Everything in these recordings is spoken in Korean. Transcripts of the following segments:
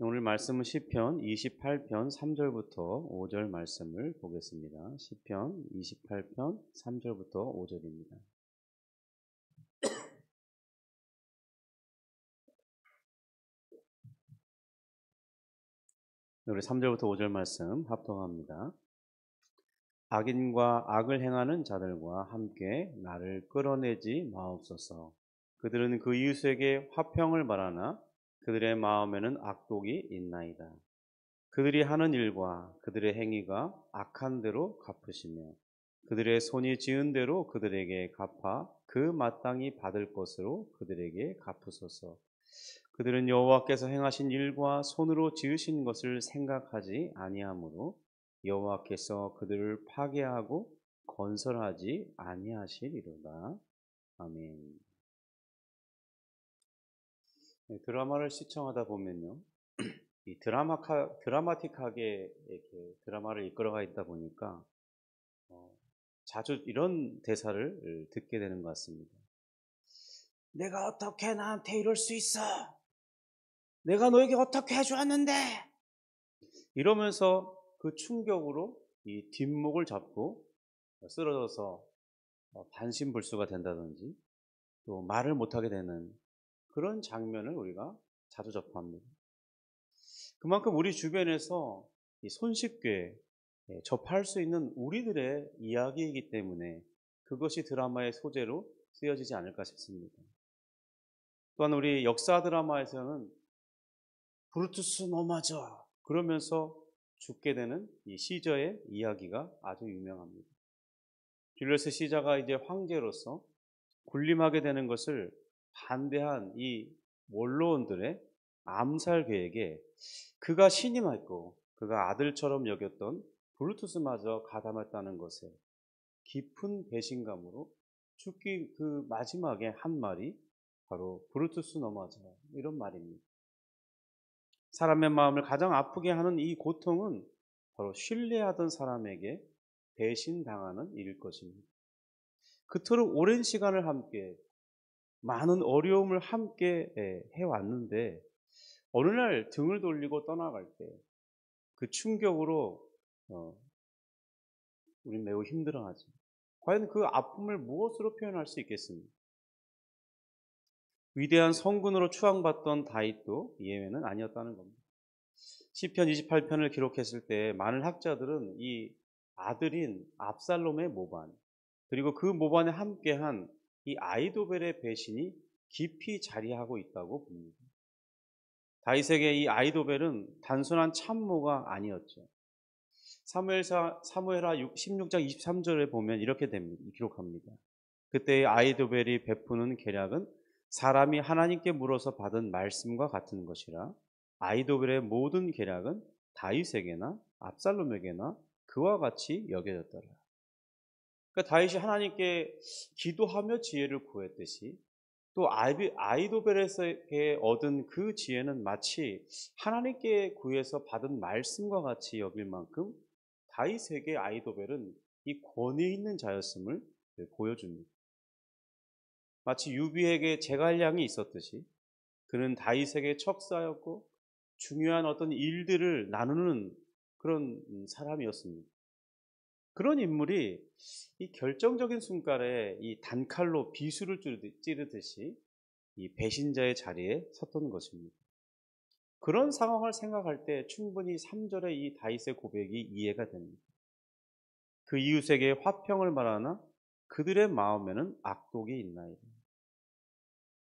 오늘 말씀은 시편 28편 3절부터 5절 말씀을 보겠습니다. 시편 28편 3절부터 5절입니다. 우리 3절부터 5절 말씀 합독합니다. 악인과 악을 행하는 자들과 함께 나를 끌어내지 마옵소서. 그들은 그 이웃에게 화평을 바라나 그들의 마음에는 악독이 있나이다. 그들이 하는 일과 그들의 행위가 악한 대로 갚으시며 그들의 손이 지은 대로 그들에게 갚아 그 마땅히 받을 것으로 그들에게 갚으소서. 그들은 여호와께서 행하신 일과 손으로 지으신 것을 생각하지 아니하므로 여호와께서 그들을 파괴하고 건설하지 아니하시리로다. 아멘. 드라마를 시청하다 보면요, 이 드라마틱하게 이렇게 드라마를 이끌어가 있다 보니까 자주 이런 대사를 듣게 되는 것 같습니다. 내가 어떻게 나한테 이럴 수 있어? 내가 너에게 어떻게 해주었는데? 이러면서 그 충격으로 이 뒷목을 잡고 쓰러져서 반신불수가 된다든지 또 말을 못하게 되는 그런 장면을 우리가 자주 접합니다. 그만큼 우리 주변에서 손쉽게 접할 수 있는 우리들의 이야기이기 때문에 그것이 드라마의 소재로 쓰여지지 않을까 싶습니다. 또한 우리 역사 드라마에서는 브루투스 너 맞아 그러면서 죽게 되는 이 시저의 이야기가 아주 유명합니다. 줄리어스 시저가 이제 황제로서 군림하게 되는 것을 반대한 이 원로원들의 암살 계획에 그가 신임했고 그가 아들처럼 여겼던 브루투스마저 가담했다는 것에 깊은 배신감으로 죽기 그 마지막에 한 말이 바로 브루투스 너마저 이런 말입니다. 사람의 마음을 가장 아프게 하는 이 고통은 바로 신뢰하던 사람에게 배신당하는 일일 것입니다. 그토록 오랜 시간을 함께 많은 어려움을 함께 해왔는데 어느 날 등을 돌리고 떠나갈 때 그 충격으로 우린 매우 힘들어하죠. 과연 그 아픔을 무엇으로 표현할 수 있겠습니까? 위대한 성군으로 추앙받던 다윗도 예외는 아니었다는 겁니다. 시편 28편을 기록했을 때 많은 학자들은 이 아들인 압살롬의 모반 그리고 그 모반에 함께한 이 아이도벨의 배신이 깊이 자리하고 있다고 봅니다. 다윗에게 이 아이도벨은 단순한 참모가 아니었죠. 사무엘하 16장 23절에 보면 이렇게 됩니다. 기록합니다. 그때 아이도벨이 베푸는 계략은 사람이 하나님께 물어서 받은 말씀과 같은 것이라 아이도벨의 모든 계략은 다윗에게나 압살롬에게나 그와 같이 여겨졌더라. 그러니까 다윗이 하나님께 기도하며 지혜를 구했듯이 또 아이도벨에게 얻은 그 지혜는 마치 하나님께 구해서 받은 말씀과 같이 여길 만큼 다윗에게 아이도벨은 이 권위 있는 자였음을 보여줍니다. 마치 유비에게 제갈량이 있었듯이 그는 다윗에게 척사였고 중요한 어떤 일들을 나누는 그런 사람이었습니다. 그런 인물이 이 결정적인 순간에 이 단칼로 비수를 찌르듯이 이 배신자의 자리에 섰던 것입니다. 그런 상황을 생각할 때 충분히 3절의 이 다윗의 고백이 이해가 됩니다. 그 이웃에게 화평을 말하나 그들의 마음에는 악독이 있나이다.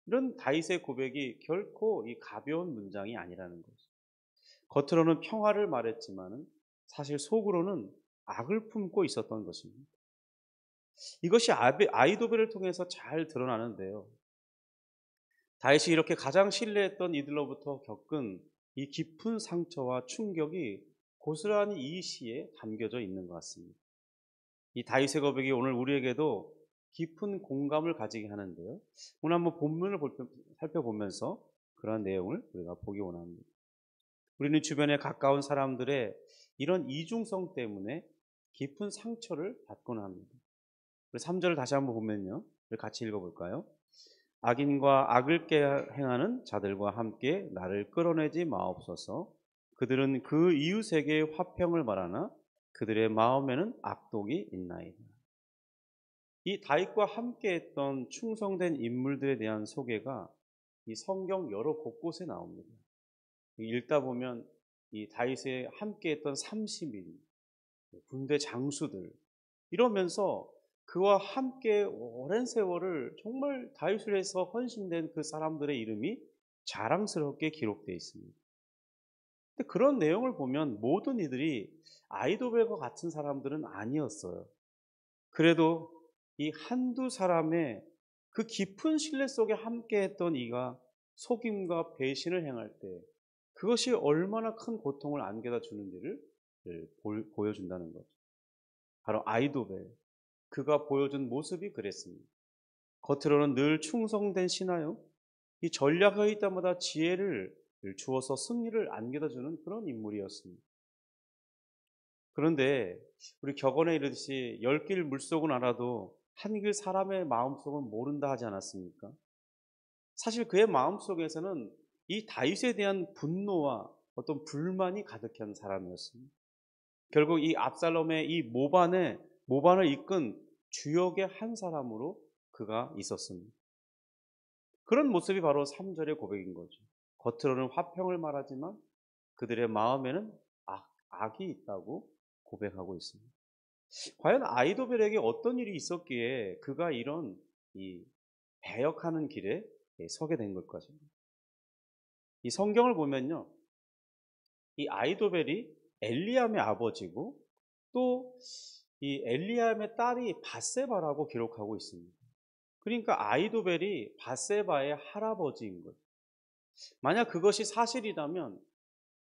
이런 다윗의 고백이 결코 이 가벼운 문장이 아니라는 거죠. 겉으로는 평화를 말했지만은 사실 속으로는 악을 품고 있었던 것입니다. 이것이 아이도벨을 통해서 잘 드러나는데요. 다윗이 이렇게 가장 신뢰했던 이들로부터 겪은 이 깊은 상처와 충격이 고스란히 이 시에 담겨져 있는 것 같습니다. 이 다윗의 고백이 오늘 우리에게도 깊은 공감을 가지게 하는데요. 오늘 한번 본문을 살펴보면서 그러한 내용을 우리가 보기 원합니다. 우리는 주변에 가까운 사람들의 이런 이중성 때문에 깊은 상처를 받곤 합니다. 3절을 다시 한번 보면요. 같이 읽어볼까요? 악인과 악을 행하는 자들과 함께 나를 끌어내지 마옵소서. 그들은 그 이웃에게 화평을 말하나 그들의 마음에는 악독이 있나이다. 이 다윗과 함께했던 충성된 인물들에 대한 소개가 이 성경 여러 곳곳에 나옵니다. 읽다 보면 이 다윗에 함께했던 30인, 군대 장수들 이러면서 그와 함께 오랜 세월을 정말 다윗을 위해서 헌신된 그 사람들의 이름이 자랑스럽게 기록되어 있습니다. 근데 그런 내용을 보면 모든 이들이 아이도벨과 같은 사람들은 아니었어요. 그래도 이 한두 사람의 그 깊은 신뢰 속에 함께했던 이가 속임과 배신을 행할 때 그것이 얼마나 큰 고통을 안겨다 주는지를 보여준다는 거죠. 바로 아이도벨. 그가 보여준 모습이 그랬습니다. 겉으로는 늘 충성된 신하요. 이 전략의 때마다 지혜를 주어서 승리를 안겨다 주는 그런 인물이었습니다. 그런데 우리 격언에 이르듯이 열 길 물속은 알아도 한 길 사람의 마음속은 모른다 하지 않았습니까? 사실 그의 마음속에서는 이 다윗에 대한 분노와 어떤 불만이 가득한 사람이었습니다. 결국 이 압살롬의 이 모반을 이끈 주역의 한 사람으로 그가 있었습니다. 그런 모습이 바로 3절의 고백인 거죠. 겉으로는 화평을 말하지만 그들의 마음에는 악이 있다고 고백하고 있습니다. 과연 아이도벨에게 어떤 일이 있었기에 그가 이런 이 배역하는 길에 서게 된 걸까요? 이 성경을 보면요. 이 아이도벨이 엘리암의 아버지고 또 이 엘리암의 딸이 밧세바라고 기록하고 있습니다. 그러니까 아이도벨이 밧세바의 할아버지인 거죠. 만약 그것이 사실이라면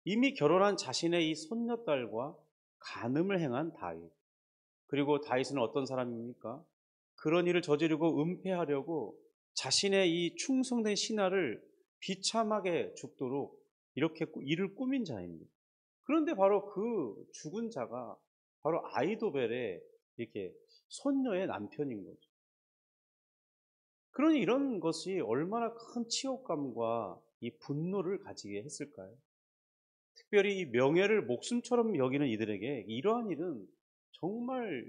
이미 결혼한 자신의 이 손녀딸과 간음을 행한 다윗. 그리고 다윗은 어떤 사람입니까? 그런 일을 저지르고 은폐하려고 자신의 이 충성된 신하를 비참하게 죽도록 이렇게 일을 꾸민 자입니다. 그런데 바로 그 죽은 자가 바로 아이도벨의 이렇게 손녀의 남편인 거죠. 그러니 이런 것이 얼마나 큰 치욕감과 이 분노를 가지게 했을까요? 특별히 이 명예를 목숨처럼 여기는 이들에게 이러한 일은 정말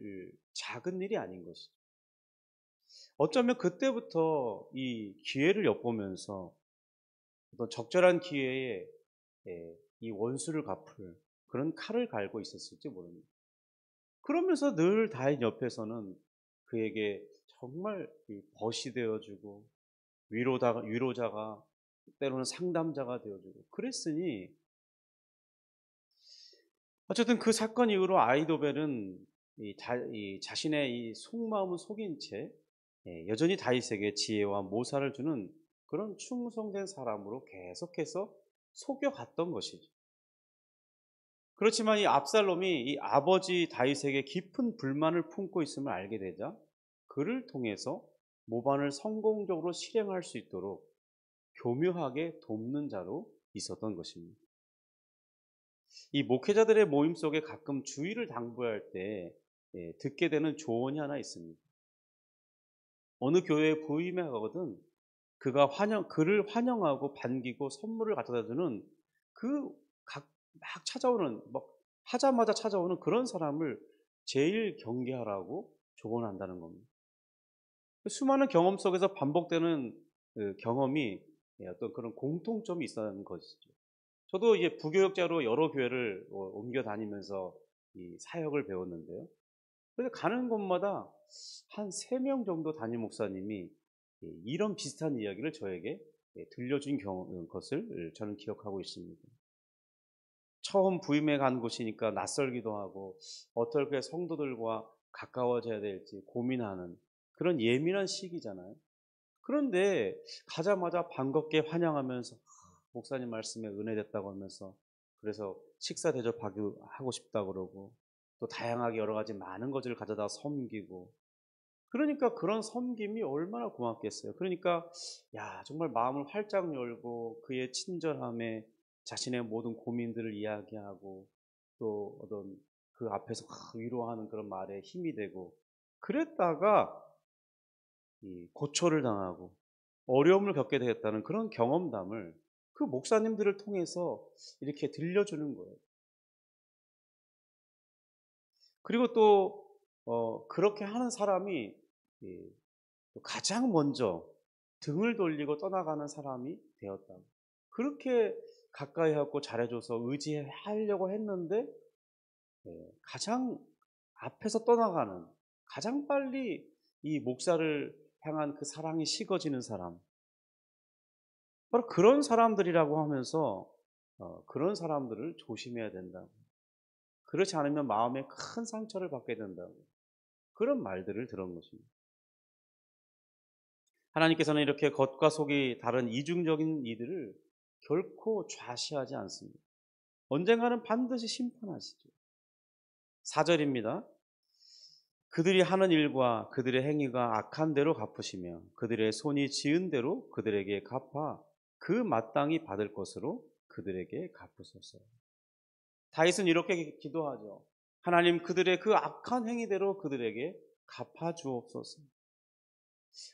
작은 일이 아닌 것이죠. 어쩌면 그때부터 이 기회를 엿보면서 어떤 적절한 기회에 이 원수를 갚을 그런 칼을 갈고 있었을지 모릅니다. 그러면서 늘 다윗 옆에서는 그에게 정말 벗이 되어주고 위로자가 때로는 상담자가 되어주고 그랬으니 어쨌든 그 사건 이후로 아이도벨은 이 자신의 이 속마음을 속인 채 여전히 다윗에게 지혜와 모사를 주는 그런 충성된 사람으로 계속해서 속여갔던 것이죠. 그렇지만 이 압살롬이 이 아버지 다윗에게 깊은 불만을 품고 있음을 알게 되자 그를 통해서 모반을 성공적으로 실행할 수 있도록 교묘하게 돕는 자로 있었던 것입니다. 이 목회자들의 모임 속에 가끔 주의를 당부할 때 듣게 되는 조언이 하나 있습니다. 어느 교회에 부임해 가거든 그를 환영하고 반기고 선물을 갖다 주는 그 막 찾아오는 하자마자 찾아오는 그런 사람을 제일 경계하라고 조언한다는 겁니다. 수많은 경험 속에서 반복되는 그 경험이 어떤 그런 공통점이 있다는 것이죠. 저도 이제 부교역자로 여러 교회를 옮겨 다니면서 이 사역을 배웠는데요. 그래서 가는 곳마다 한 3명 정도 담임 목사님이 이런 비슷한 이야기를 저에게 들려준 것을 저는 기억하고 있습니다. 처음 부임해 간 곳이니까 낯설기도 하고 어떻게 성도들과 가까워져야 될지 고민하는 그런 예민한 시기잖아요. 그런데 가자마자 반갑게 환영하면서 목사님 말씀에 은혜됐다고 하면서 그래서 식사 대접하고 싶다 그러고 또 다양하게 여러 가지 많은 것을 가져다 섬기고 그러니까 그런 섬김이 얼마나 고맙겠어요. 그러니까 야 정말 마음을 활짝 열고 그의 친절함에 자신의 모든 고민들을 이야기하고 또 어떤 그 앞에서 위로하는 그런 말에 힘이 되고 그랬다가 이 고초를 당하고 어려움을 겪게 되었다는 그런 경험담을 그 목사님들을 통해서 이렇게 들려주는 거예요. 그리고 또 그렇게 하는 사람이 이 가장 먼저 등을 돌리고 떠나가는 사람이 되었다. 그렇게 가까이 하고 잘해줘서 의지하려고 했는데 가장 앞에서 떠나가는, 가장 빨리 이 목사를 향한 그 사랑이 식어지는 사람, 바로 그런 사람들이라고 하면서 그런 사람들을 조심해야 된다고. 그렇지 않으면 마음에 큰 상처를 받게 된다고. 그런 말들을 들은 것입니다. 하나님께서는 이렇게 겉과 속이 다른 이중적인 이들을 결코 좌시하지 않습니다. 언젠가는 반드시 심판하시죠. 4절입니다. 그들이 하는 일과 그들의 행위가 악한 대로 갚으시며 그들의 손이 지은 대로 그들에게 갚아 그 마땅히 받을 것으로 그들에게 갚으소서. 다윗은 이렇게 기도하죠. 하나님, 그들의 그 악한 행위대로 그들에게 갚아 주옵소서.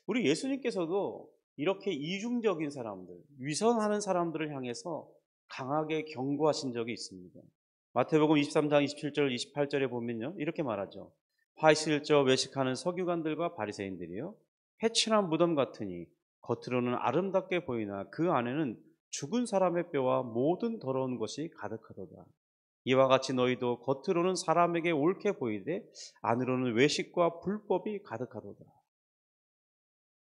우리 예수님께서도 이렇게 이중적인 사람들, 위선하는 사람들을 향해서 강하게 경고하신 적이 있습니다. 마태복음 23장 27절 28절에 보면요, 이렇게 말하죠. 화실저 외식하는 서기관들과 바리새인들이요, 해친한 무덤 같으니 겉으로는 아름답게 보이나 그 안에는 죽은 사람의 뼈와 모든 더러운 것이 가득하도다. 이와 같이 너희도 겉으로는 사람에게 옳게 보이되 안으로는 외식과 불법이 가득하도다.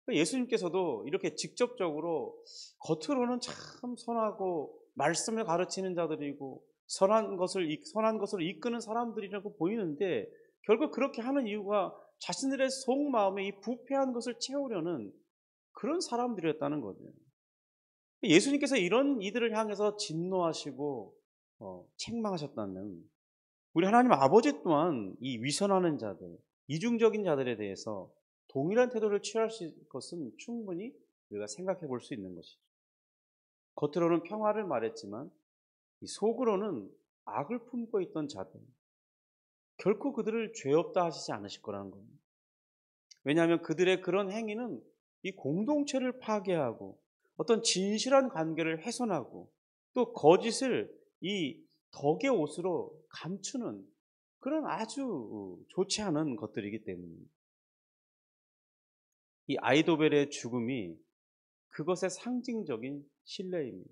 예수님께서도 이렇게 직접적으로 겉으로는 참 선하고 말씀을 가르치는 자들이고 선한 것을 이끄는 사람들이라고 보이는데, 결국 그렇게 하는 이유가 자신들의 속마음에 이 부패한 것을 채우려는 그런 사람들이었다는 거죠. 예수님께서 이런 이들을 향해서 진노하시고 책망하셨다면, 우리 하나님 아버지 또한 이 위선하는 자들, 이중적인 자들에 대해서 동일한 태도를 취할 수 있을 것은 충분히 우리가 생각해 볼 수 있는 것이죠. 겉으로는 평화를 말했지만 이 속으로는 악을 품고 있던 자들, 결코 그들을 죄 없다 하시지 않으실 거라는 겁니다. 왜냐하면 그들의 그런 행위는 이 공동체를 파괴하고 어떤 진실한 관계를 훼손하고 또 거짓을 이 덕의 옷으로 감추는 그런 아주 좋지 않은 것들이기 때문입니다. 이 아이도벨의 죽음이 그것의 상징적인 신뢰입니다.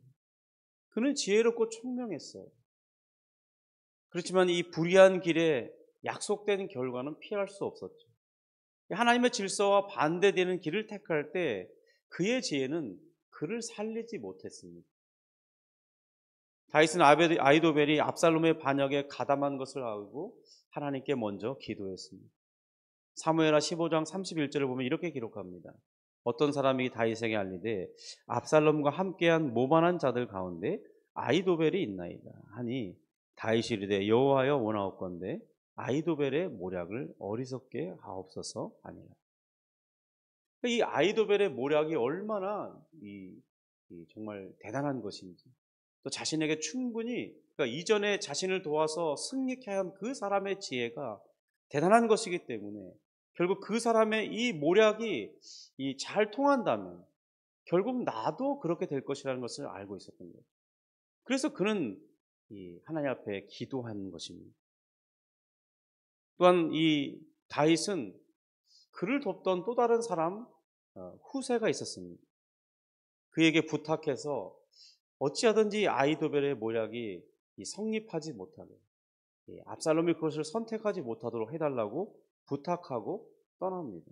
그는 지혜롭고 총명했어요. 그렇지만 이 불의한 길에 약속된 결과는 피할 수 없었죠. 하나님의 질서와 반대되는 길을 택할 때 그의 지혜는 그를 살리지 못했습니다. 다윗은 아이도벨이 압살롬의 반역에 가담한 것을 알고 하나님께 먼저 기도했습니다. 사무엘하 15장 31절을 보면 이렇게 기록합니다. 어떤 사람이 다윗에게 알리되 압살롬과 함께한 모반한 자들 가운데 아이도벨이 있나이다 하니, 다윗이 이르되 여호와여 원하옵건대 아이도벨의 모략을 어리석게 하옵소서 하니라. 이 아이도벨의 모략이 얼마나 정말 대단한 것인지, 또 자신에게 충분히, 그러니까 이전에 자신을 도와서 승리케 한 그 사람의 지혜가 대단한 것이기 때문에 결국 그 사람의 이 모략이 잘 통한다면 결국 나도 그렇게 될 것이라는 것을 알고 있었던 거예요. 그래서 그는 하나님 앞에 기도한 것입니다. 또한 이 다윗은 그를 돕던 또 다른 사람 후세가 있었습니다. 그에게 부탁해서 어찌하든지 아이도벨의 모략이 성립하지 못하게, 압살롬이 그것을 선택하지 못하도록 해달라고 부탁하고 떠납니다.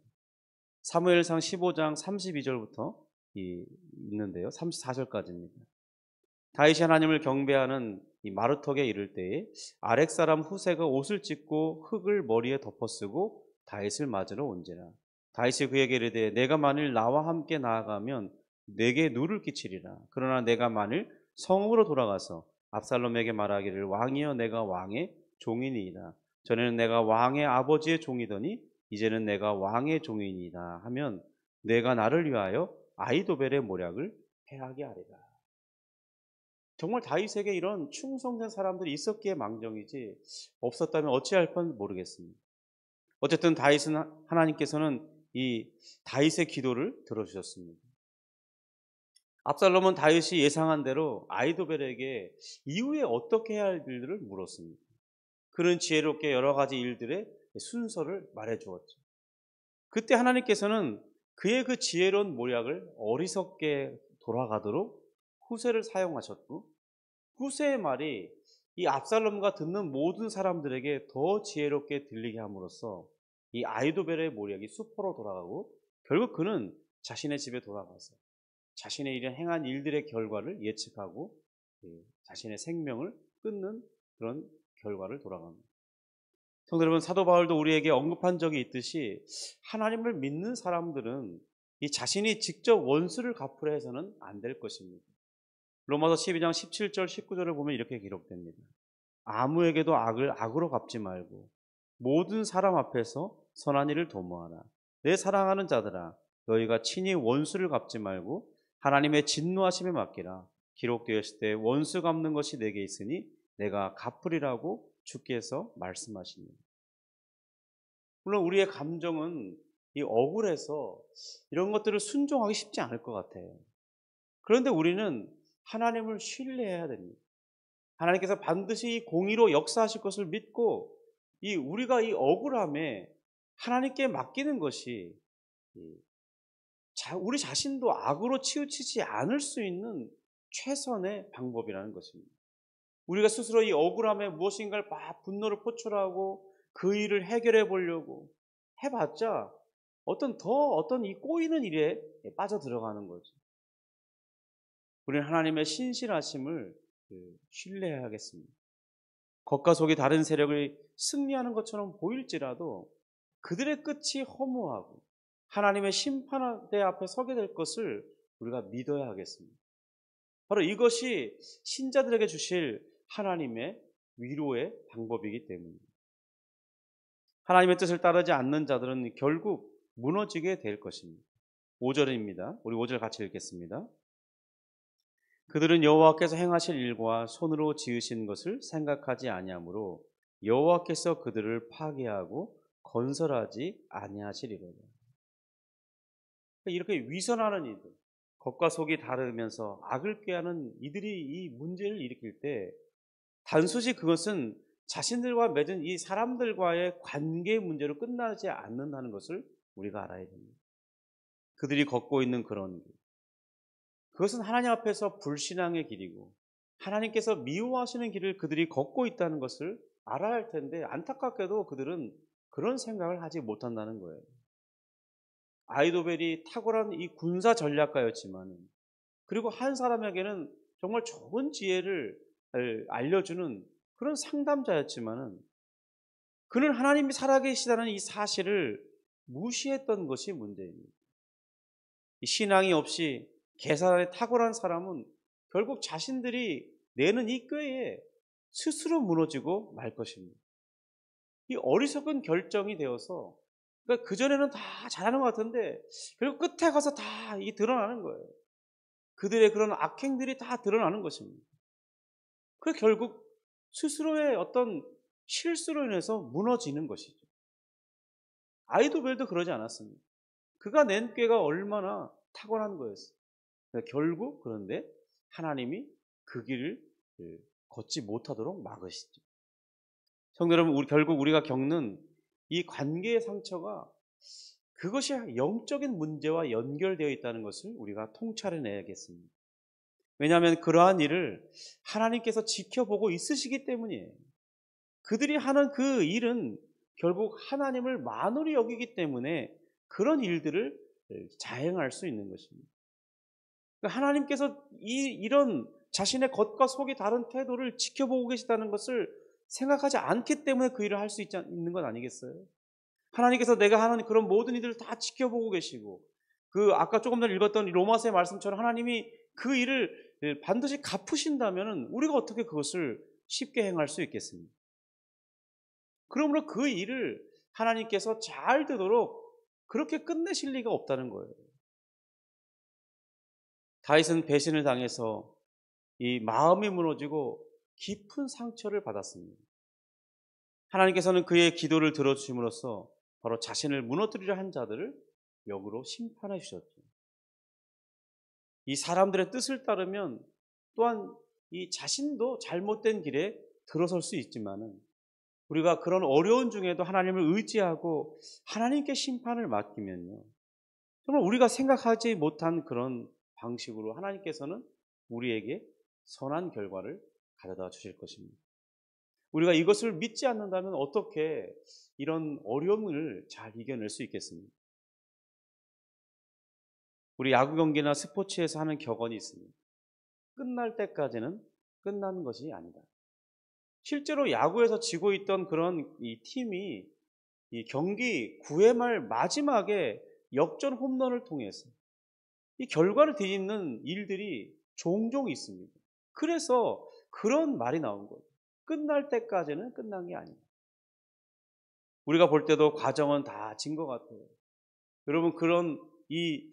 사무엘상 15장 32절부터 있는데요. 34절까지입니다. 다윗이 하나님을 경배하는 이 마르턱에 이를 때에 아렉 사람 후세가 옷을 찢고 흙을 머리에 덮어쓰고 다윗을 맞으러 온지라. 다윗이 그에게 이르되 내가 만일 나와 함께 나아가면 내게 누를 끼치리라. 그러나 내가 만일 성읍으로 돌아가서 압살롬에게 말하기를 왕이여 내가 왕의 종이니이다. 전에는 내가 왕의 아버지의 종이더니 이제는 내가 왕의 종이니이다 하면 내가 나를 위하여 아이도벨의 모략을 패하게 하리라. 정말 다윗에게 이런 충성된 사람들이 있었기에 망정이지 없었다면 어찌할 건 모르겠습니다. 어쨌든 하나님께서는 이 다윗의 기도를 들어주셨습니다. 압살롬은 다윗이 예상한 대로 아이도벨에게 이후에 어떻게 해야 할 일들을 물었습니다. 그는 지혜롭게 여러 가지 일들의 순서를 말해 주었죠. 그때 하나님께서는 그의 그 지혜로운 모략을 어리석게 돌아가도록 후세를 사용하셨고, 후세의 말이 이 압살롬과 듣는 모든 사람들에게 더 지혜롭게 들리게 함으로써 이 아이도벨의 모략이 수포로 돌아가고, 결국 그는 자신의 집에 돌아가서 자신의 이런 행한 일들의 결과를 예측하고 자신의 생명을 끊는 그런 결과를 돌아갑니다. 성도 여러분, 사도 바울도 우리에게 언급한 적이 있듯이 하나님을 믿는 사람들은 이 자신이 직접 원수를 갚으려 해서는 안 될 것입니다. 로마서 12장 17절 19절을 보면 이렇게 기록됩니다. 아무에게도 악을 악으로 갚지 말고 모든 사람 앞에서 선한 일을 도모하라. 내 사랑하는 자들아, 너희가 친히 원수를 갚지 말고 하나님의 진노하심에 맡기라. 기록되었을 때 원수 갚는 것이 내게 있으니 내가 갚으리라고 주께서 말씀하십니다. 물론 우리의 감정은 이 억울해서 이런 것들을 순종하기 쉽지 않을 것 같아요. 그런데 우리는 하나님을 신뢰해야 됩니다. 하나님께서 반드시 이 공의로 역사하실 것을 믿고 우리가 이 억울함에 하나님께 맡기는 것이 우리 자신도 악으로 치우치지 않을 수 있는 최선의 방법이라는 것입니다. 우리가 스스로 이 억울함에 무엇인가를 막 분노를 표출하고 그 일을 해결해 보려고 해봤자 어떤 이 꼬이는 일에 빠져 들어가는 거죠. 우리는 하나님의 신실하심을 신뢰해야겠습니다. 겉과 속이 다른 세력을 승리하는 것처럼 보일지라도 그들의 끝이 허무하고 하나님의 심판대 앞에 서게 될 것을 우리가 믿어야 하겠습니다. 바로 이것이 신자들에게 주실 하나님의 위로의 방법이기 때문입니다. 하나님의 뜻을 따르지 않는 자들은 결국 무너지게 될 것입니다. 5절입니다. 우리 5절 같이 읽겠습니다. 그들은 여호와께서 행하실 일과 손으로 지으신 것을 생각하지 아니하므로 여호와께서 그들을 파괴하고 건설하지 아니하시리로다. 이렇게 위선하는 이들, 겉과 속이 다르면서 악을 꾀하는 이들이 이 문제를 일으킬 때 단순히 그것은 자신들과 맺은 이 사람들과의 관계 문제로 끝나지 않는다는 것을 우리가 알아야 됩니다. 그들이 걷고 있는 그런 길, 그것은 하나님 앞에서 불신앙의 길이고 하나님께서 미워하시는 길을 그들이 걷고 있다는 것을 알아야 할 텐데, 안타깝게도 그들은 그런 생각을 하지 못한다는 거예요. 아이도벨이 탁월한 이 군사 전략가였지만, 그리고 한 사람에게는 정말 좋은 지혜를 알려주는 그런 상담자였지만은, 그는 하나님이 살아계시다는 이 사실을 무시했던 것이 문제입니다. 신앙이 없이 계산에 탁월한 사람은 결국 자신들이 내는 이 꾀에 스스로 무너지고 말 것입니다. 이 어리석은 결정이 되어서, 그러니까 그전에는 다 잘하는 것 같은데 결국 끝에 가서 다 이 드러나는 거예요. 그들의 그런 악행들이 다 드러나는 것입니다. 그 결국 스스로의 어떤 실수로 인해서 무너지는 것이죠. 아이도벨도 그러지 않았습니다. 그가 낸 꾀가 얼마나 탁월한 거였어요. 결국 그런데 하나님이 그 길을 걷지 못하도록 막으시죠. 성도 여러분, 결국 우리가 겪는 이 관계의 상처가 그것이 영적인 문제와 연결되어 있다는 것을 우리가 통찰해내야겠습니다. 왜냐하면 그러한 일을 하나님께서 지켜보고 있으시기 때문이에요. 그들이 하는 그 일은 결국 하나님을 만홀히 여기기 때문에 그런 일들을 자행할 수 있는 것입니다. 하나님께서 이런 자신의 겉과 속이 다른 태도를 지켜보고 계시다는 것을 생각하지 않기 때문에 그 일을 할 수 있는 건 아니겠어요? 하나님께서 내가 하는 그런 모든 일들을 다 지켜보고 계시고, 아까 조금 전에 읽었던 로마서의 말씀처럼 하나님이 그 일을 반드시 갚으신다면 우리가 어떻게 그것을 쉽게 행할 수 있겠습니까? 그러므로 그 일을 하나님께서 잘 되도록 그렇게 끝내실 리가 없다는 거예요. 다윗은 배신을 당해서 이 마음이 무너지고 깊은 상처를 받았습니다. 하나님께서는 그의 기도를 들어주심으로써 바로 자신을 무너뜨리려 한 자들을 역으로 심판해 주셨죠. 이 사람들의 뜻을 따르면 또한 이 자신도 잘못된 길에 들어설 수 있지만은, 우리가 그런 어려운 중에도 하나님을 의지하고 하나님께 심판을 맡기면요, 정말 우리가 생각하지 못한 그런 방식으로 하나님께서는 우리에게 선한 결과를 가져다 주실 것입니다. 우리가 이것을 믿지 않는다면 어떻게 이런 어려움을 잘 이겨낼 수 있겠습니까? 우리 야구 경기나 스포츠에서 하는 격언이 있습니다. 끝날 때까지는 끝나는 것이 아니다. 실제로 야구에서 지고 있던 그런 이 팀이 이 경기 9회 말 마지막에 역전 홈런을 통해서 이 결과를 뒤집는 일들이 종종 있습니다. 그래서 그런 말이 나온 거예요. 끝날 때까지는 끝난 게 아니다. 우리가 볼 때도 과정은 다 진 것 같아요. 여러분, 그런 이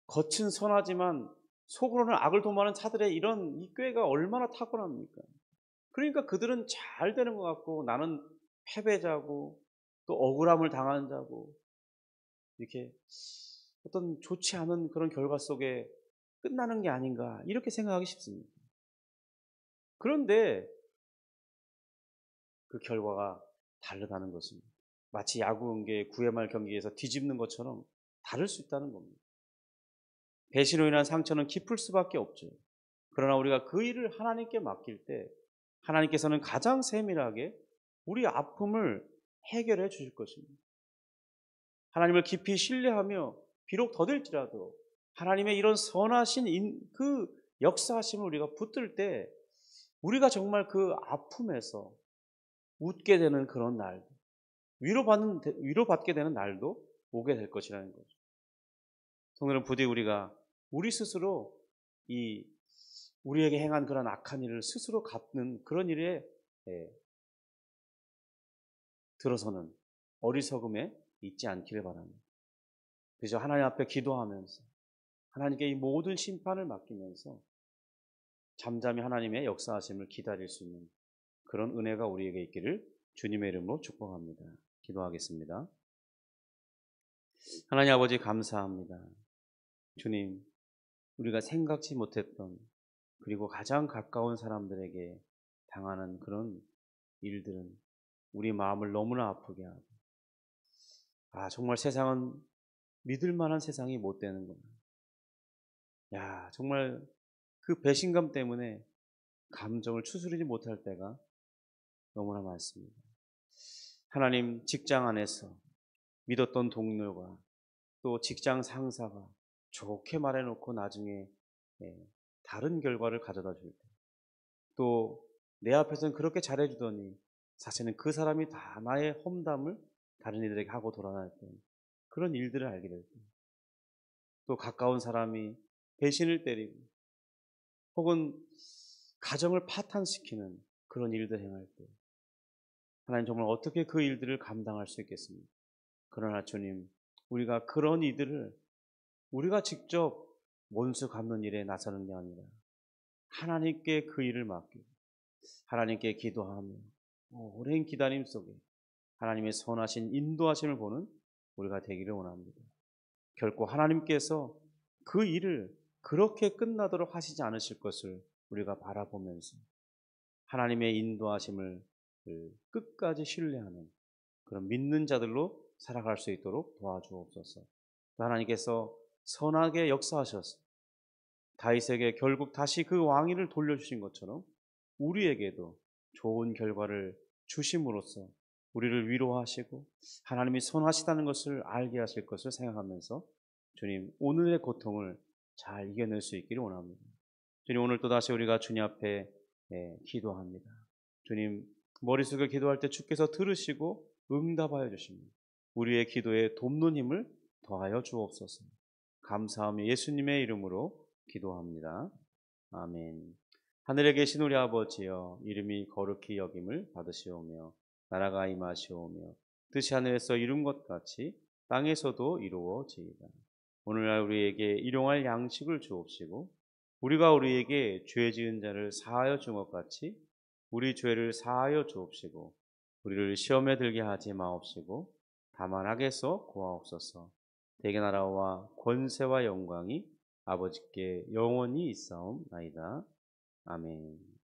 겉은 선하지만 속으로는 악을 도모하는 자들의 이런 이 꾀가 얼마나 타고납니까? 그러니까 그들은 잘 되는 것 같고 나는 패배자고 또 억울함을 당하는 자고, 이렇게 어떤 좋지 않은 그런 결과 속에 끝나는 게 아닌가, 이렇게 생각하기 쉽습니다. 그런데 그 결과가 다르다는 것입니다. 마치 야구 경기의 9회 말 경기에서 뒤집는 것처럼 다를 수 있다는 겁니다. 배신으로 인한 상처는 깊을 수밖에 없죠. 그러나 우리가 그 일을 하나님께 맡길 때 하나님께서는 가장 세밀하게 우리 아픔을 해결해 주실 것입니다. 하나님을 깊이 신뢰하며 비록 더딜지라도 하나님의 이런 선하신 그 역사하심을 우리가 붙들 때 우리가 정말 그 아픔에서 웃게 되는 그런 날, 위로받게 되는 날도 오게 될 것이라는 거죠. 오늘은 부디 우리가 우리 스스로 이 우리에게 행한 그런 악한 일을 스스로 갚는 그런 일에 들어서는 어리석음에 있지 않기를 바랍니다. 그래서 하나님 앞에 기도하면서 하나님께 이 모든 심판을 맡기면서 잠잠히 하나님의 역사하심을 기다릴 수 있는 그런 은혜가 우리에게 있기를 주님의 이름으로 축복합니다. 기도하겠습니다. 하나님 아버지, 감사합니다. 주님, 우리가 생각지 못했던 그리고 가장 가까운 사람들에게 당하는 그런 일들은 우리 마음을 너무나 아프게 하고, 정말 세상은 믿을 만한 세상이 못 되는구나. 정말 그 배신감 때문에 감정을 추스르지 못할 때가 너무나 많습니다. 하나님, 직장 안에서 믿었던 동료가 또 직장 상사가 좋게 말해놓고 나중에 다른 결과를 가져다 줄 때, 또 내 앞에서는 그렇게 잘해주더니 사실은 그 사람이 다 나의 험담을 다른 이들에게 하고 돌아다닐 때, 그런 일들을 알게 될 때, 또 가까운 사람이 배신을 때리고 혹은 가정을 파탄시키는 그런 일들 행할 때 하나님, 정말 어떻게 그 일들을 감당할 수 있겠습니까? 그러나 주님, 우리가 그런 이들을 우리가 직접 원수 갚는 일에 나서는 게 아니라 하나님께 그 일을 맡기고 하나님께 기도하며 오랜 기다림 속에 하나님의 선하신 인도하심을 보는 우리가 되기를 원합니다. 결코 하나님께서 그 일을 그렇게 끝나도록 하시지 않으실 것을 우리가 바라보면서 하나님의 인도하심을 끝까지 신뢰하는 그런 믿는 자들로 살아갈 수 있도록 도와주옵소서. 하나님께서 선하게 역사하셔서 다윗에게 결국 다시 그 왕위를 돌려주신 것처럼 우리에게도 좋은 결과를 주심으로써 우리를 위로하시고 하나님이 선하시다는 것을 알게 하실 것을 생각하면서 주님, 오늘의 고통을 잘 이겨낼 수 있기를 원합니다. 주님, 오늘 또다시 우리가 주님 앞에 기도합니다. 주님, 머릿속에 기도할 때 주께서 들으시고 응답하여 주십니다. 우리의 기도에 돕는 힘을 더하여 주옵소서. 감사하며 예수님의 이름으로 기도합니다. 아멘. 하늘에 계신 우리 아버지여, 이름이 거룩히 여김을 받으시오며 나라가 임하시오며 뜻이 하늘에서 이룬 것 같이 땅에서도 이루어지이다. 오늘날 우리에게 일용할 양식을 주옵시고 우리가 우리에게 죄 지은 자를 사하여 준 것 같이 우리 죄를 사하여 주옵시고 우리를 시험에 들게 하지 마옵시고 다만 악에서 구하옵소서. 대개 나라와 권세와 영광이 아버지께 영원히 있사옵나이다. 아멘.